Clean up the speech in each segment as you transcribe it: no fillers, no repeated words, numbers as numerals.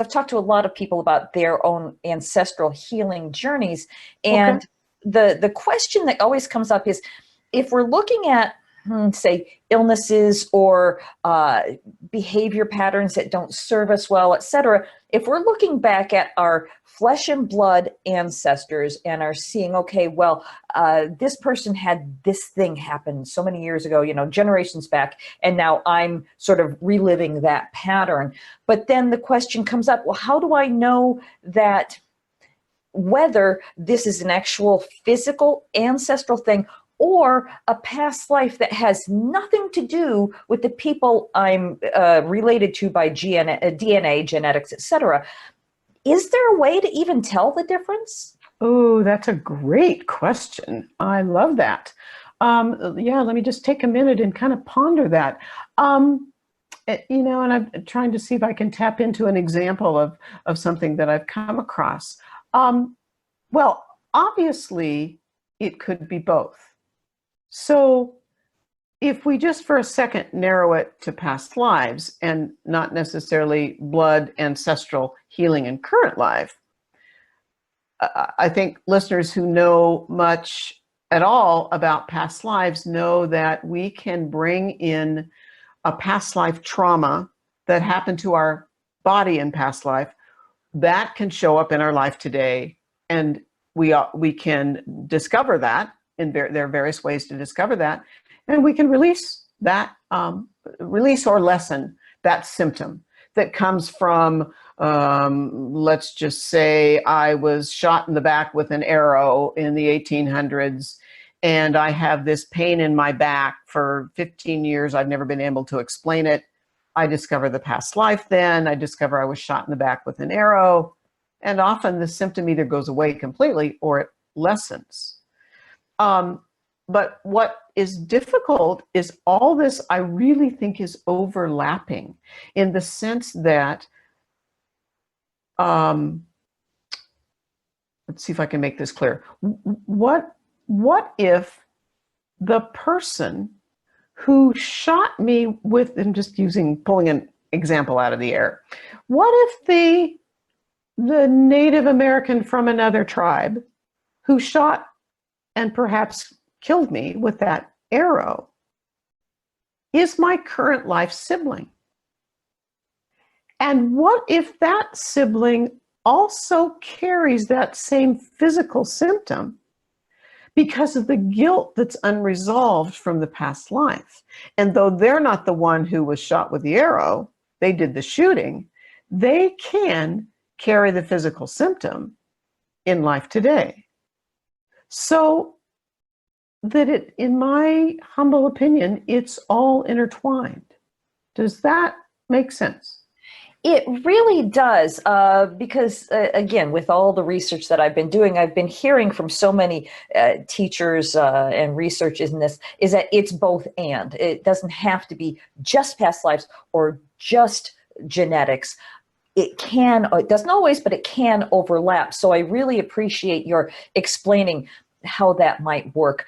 I've talked to a lot of people about their own ancestral healing journeys, Okay. and the question that always comes up is, if we're looking at, say, illnesses or behavior patterns that don't serve us well, etc., if we're looking back at our flesh and blood ancestors and are seeing, okay, well, this person had this thing happen so many years ago, generations back, and now I'm sort of reliving that pattern. But then the question comes up, well, how do I know that whether this is an actual physical ancestral thing or a past life that has nothing to do with the people I'm related to by DNA, genetics, etc.? Is there a way to even tell the difference? Oh, that's a great question. I love that. Yeah, let me just take a minute and kind of ponder that. And I'm trying to see if I can tap into an example of something that I've come across. Well, obviously, it could be both. So if we just for a second narrow it to past lives and not necessarily blood, ancestral healing in current life, I think listeners who know much at all about past lives know that we can bring in a past life trauma that happened to our body in past life that can show up in our life today, and we can discover that. There are various ways to discover that, and we can release that, release or lessen that symptom that comes from, let's just say I was shot in the back with an arrow in the 1800s, and I have this pain in my back for 15 years. I've never been able to explain it. I discover the past life then. I discover I was shot in the back with an arrow. And often the symptom either goes away completely or it lessens. But what is difficult is all this, I really think, is overlapping in the sense that, let's see if I can make this clear. What if the person who shot me with, and just pulling an example out of the air, what if the Native American from another tribe who shot and perhaps killed me with that arrow is my current life sibling? And what if that sibling also carries that same physical symptom because of the guilt that's unresolved from the past life? And though they're not the one who was shot with the arrow, they did the shooting, they can carry the physical symptom in life today. So that in my humble opinion, it's all intertwined. Does that make sense? It really does, because, again, with all the research that I've been doing, I've been hearing from so many teachers and researchers in this, is that it's both and. It doesn't have to be just past lives or just genetics. It doesn't always, but it can overlap. So I really appreciate your explaining how that might work.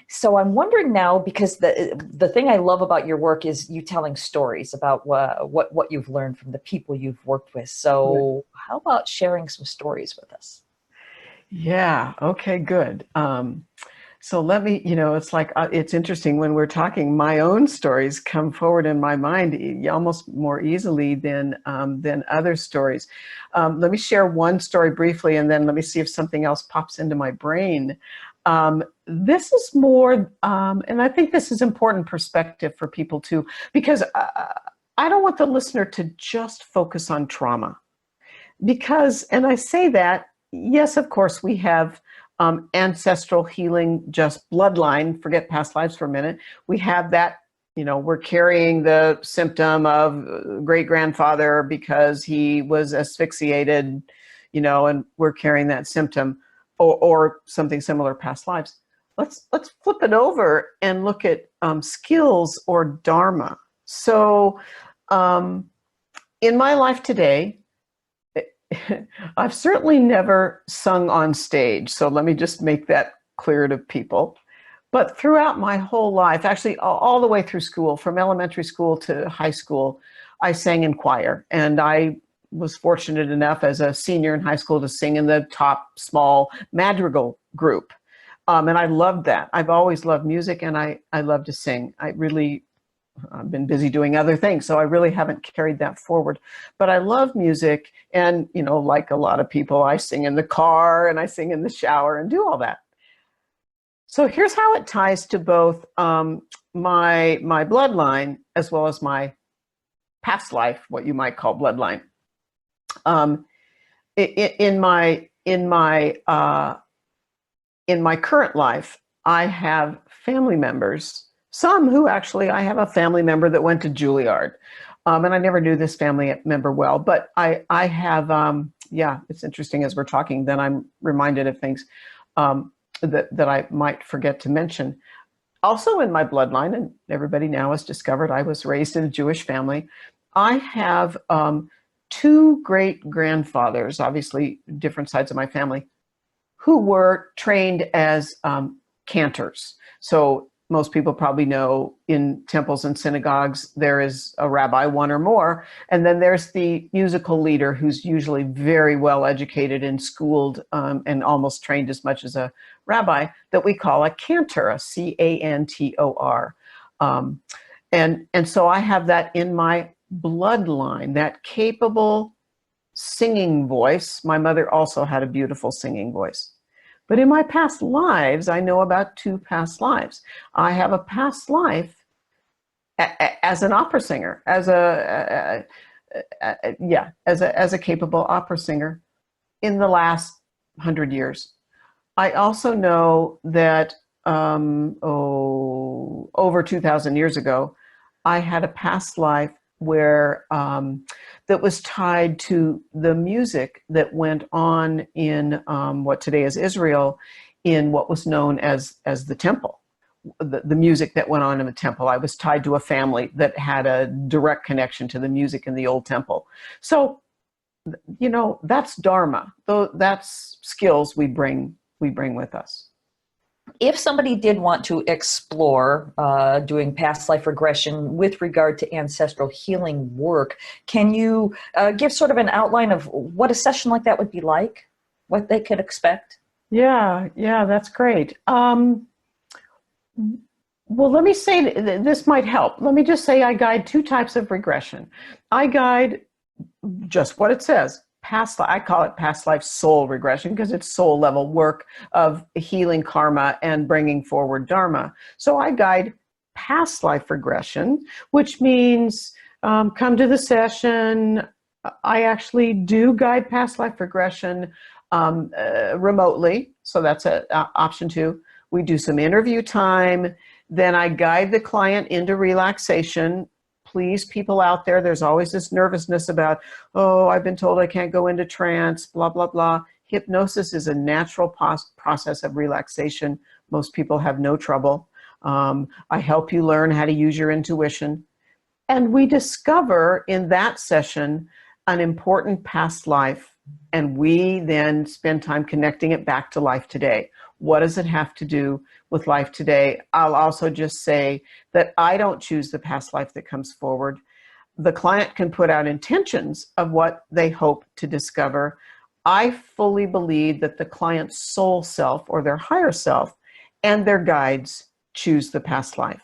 So I'm wondering now, because the thing I love about your work is you telling stories about what you've learned from the people you've worked with. So how about sharing some stories with us? Yeah, okay, good. So let me, it's like, it's interesting when we're talking, my own stories come forward in my mind almost more easily than other stories. Let me share one story briefly, and then let me see if something else pops into my brain. This is more, and I think this is important perspective for people too, because I don't want the listener to just focus on trauma. Because, and I say that, yes, of course, we have ancestral healing, just bloodline, forget past lives for a minute. We have that, we're carrying the symptom of great-grandfather because he was asphyxiated, and we're carrying that symptom, or something similar, past lives. Let's flip it over and look at skills or dharma. So in my life today, I've certainly never sung on stage, so let me just make that clear to people. But throughout my whole life, actually all the way through school, from elementary school to high school, I sang in choir, and I was fortunate enough as a senior in high school to sing in the top small madrigal group. And I loved that. I've always loved music, and I love to sing. I've been busy doing other things, so I really haven't carried that forward. But I love music, and, you know, like a lot of people, I sing in the car and I sing in the shower and do all that. So here's how it ties to both my bloodline as well as my past life, what you might call bloodline. In my current life, I have family members. Some who actually, I have a family member that went to Juilliard, and I never knew this family member well, but I have, yeah, it's interesting as we're talking, then I'm reminded of things that I might forget to mention. Also in my bloodline, and everybody now has discovered I was raised in a Jewish family, I have 2 great-grandfathers, obviously different sides of my family, who were trained as cantors. So most people probably know in temples and synagogues, there is a rabbi, one or more, and then there's the musical leader who's usually very well educated and schooled and almost trained as much as a rabbi, that we call a cantor, a C-A-N-T-O-R. And so I have that in my bloodline, that capable singing voice. My mother also had a beautiful singing voice. But in my past lives, I know about 2 past lives. I have a past life as an opera singer, as a capable opera singer in the last 100 years. I also know that over 2,000 years ago, I had a past life where that was tied to the music that went on in what today is Israel, in what was known as the temple, the music that went on in the temple. I was tied to a family that had a direct connection to the music in the old temple. So, you know, that's Dharma. Though that's skills we bring with us. If somebody did want to explore doing past life regression with regard to ancestral healing work, can you give sort of an outline of what a session like that would be like, what they could expect? Yeah, that's great. Well, let me say this might help. Let me just say I guide 2 types of regression. I guide just what it says. I call it past life soul regression because it's soul level work of healing karma and bringing forward dharma. So I guide past life regression, which means come to the session. I actually do guide past life regression remotely. So that's option 2. We do some interview time. Then I guide the client into relaxation. Please, people out there, there's always this nervousness about, oh, I've been told I can't go into trance, blah, blah, blah. Hypnosis is a natural process of relaxation. Most people have no trouble. I help you learn how to use your intuition. And we discover in that session an important past life, and we then spend time connecting it back to life today. What does it have to do with life today? I'll also just say that I don't choose the past life that comes forward. The client can put out intentions of what they hope to discover. I fully believe that the client's soul self or their higher self and their guides choose the past life.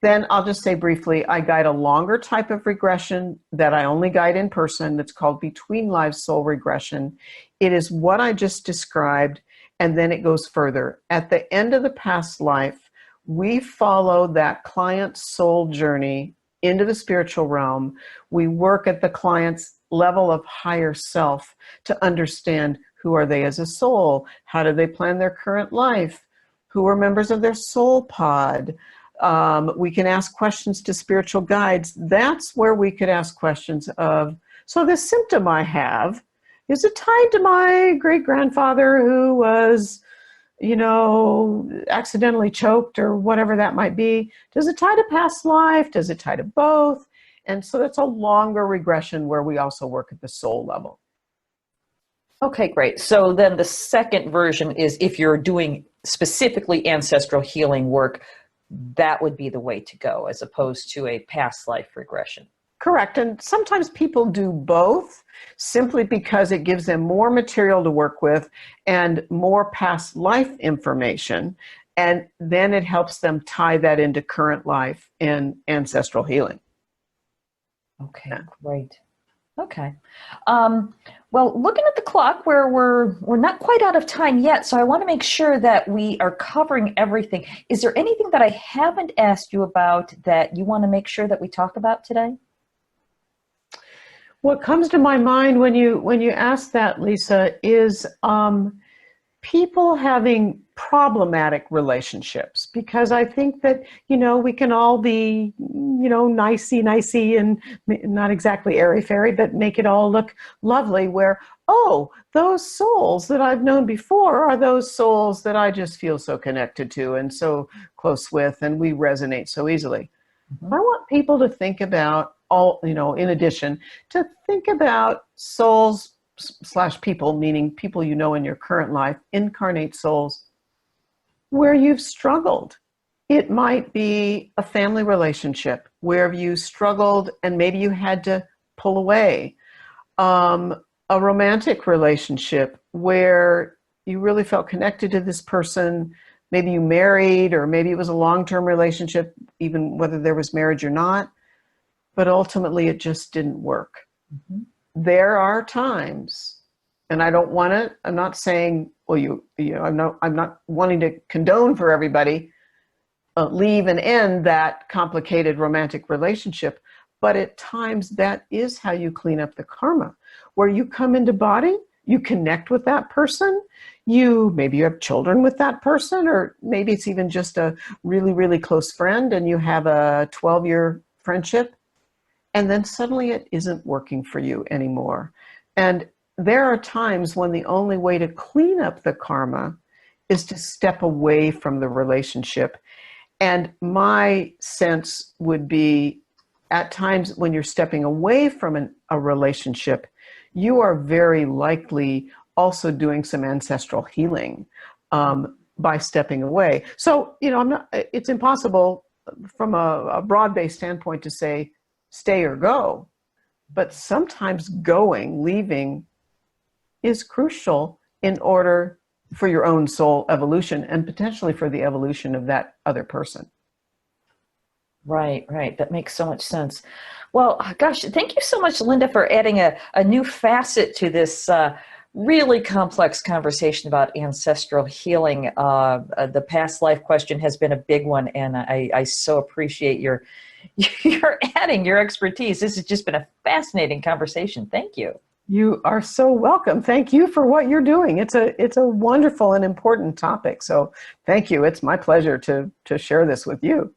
Then I'll just say briefly, I guide a longer type of regression that I only guide in person that's called Between Lives Soul Regression. It is what I just described, and then it goes further. At the end of the past life, we follow that client's soul journey into the spiritual realm. We work at the client's level of higher self to understand who are they as a soul, how do they plan their current life, who are members of their soul pod. We can ask questions to spiritual guides. That's where we could ask questions of, so this symptom I have, is it tied to my great-grandfather who was, you know, accidentally choked or whatever that might be? Does it tie to past life? Does it tie to both? And so that's a longer regression where we also work at the soul level. Okay, great. So then the second version is if you're doing specifically ancestral healing work, that would be the way to go as opposed to a past life regression. Correct. And sometimes people do both simply because it gives them more material to work with and more past life information. And then it helps them tie that into current life and ancestral healing. Okay, great. Okay. Well, looking at the clock, we're not quite out of time yet, so I want to make sure that we are covering everything. Is there anything that I haven't asked you about that you want to make sure that we talk about today? What comes to my mind when you ask that, Lisa, is people having problematic relationships, because I think that, we can all be, nicey and not exactly airy-fairy, but make it all look lovely where, oh, those souls that I've known before are those souls that I just feel so connected to and so close with, and we resonate so easily. Mm-hmm. I want people to think about in addition, to think about souls / people, meaning people in your current life, incarnate souls, where you've struggled. It might be a family relationship where you struggled and maybe you had to pull away. A romantic relationship where you really felt connected to this person. Maybe you married, or maybe it was a long-term relationship, even whether there was marriage or not. But ultimately, it just didn't work. Mm-hmm. There are times, and I'm not saying, well, I'm not wanting to condone for everybody, leave and end that complicated romantic relationship. But at times, that is how you clean up the karma, where you come into body, you connect with that person, maybe you have children with that person, or maybe it's even just a really, really close friend, and you have a 12-year friendship. And then suddenly it isn't working for you anymore. And there are times when the only way to clean up the karma is to step away from the relationship. And my sense would be, at times when you're stepping away from a relationship, you are very likely also doing some ancestral healing by stepping away. So, it's impossible from a broad-based standpoint to say, stay or go, but sometimes leaving is crucial in order for your own soul evolution and potentially for the evolution of that other person. Right. That makes so much sense. Well, gosh, thank you so much, Linda, for adding a new facet to this really complex conversation about ancestral healing. The past life question has been a big one, and I so appreciate you're adding your expertise. This has just been a fascinating conversation. Thank you. You are so welcome. Thank you for what you're doing. It's a wonderful and important topic. So thank you. It's my pleasure to share this with you.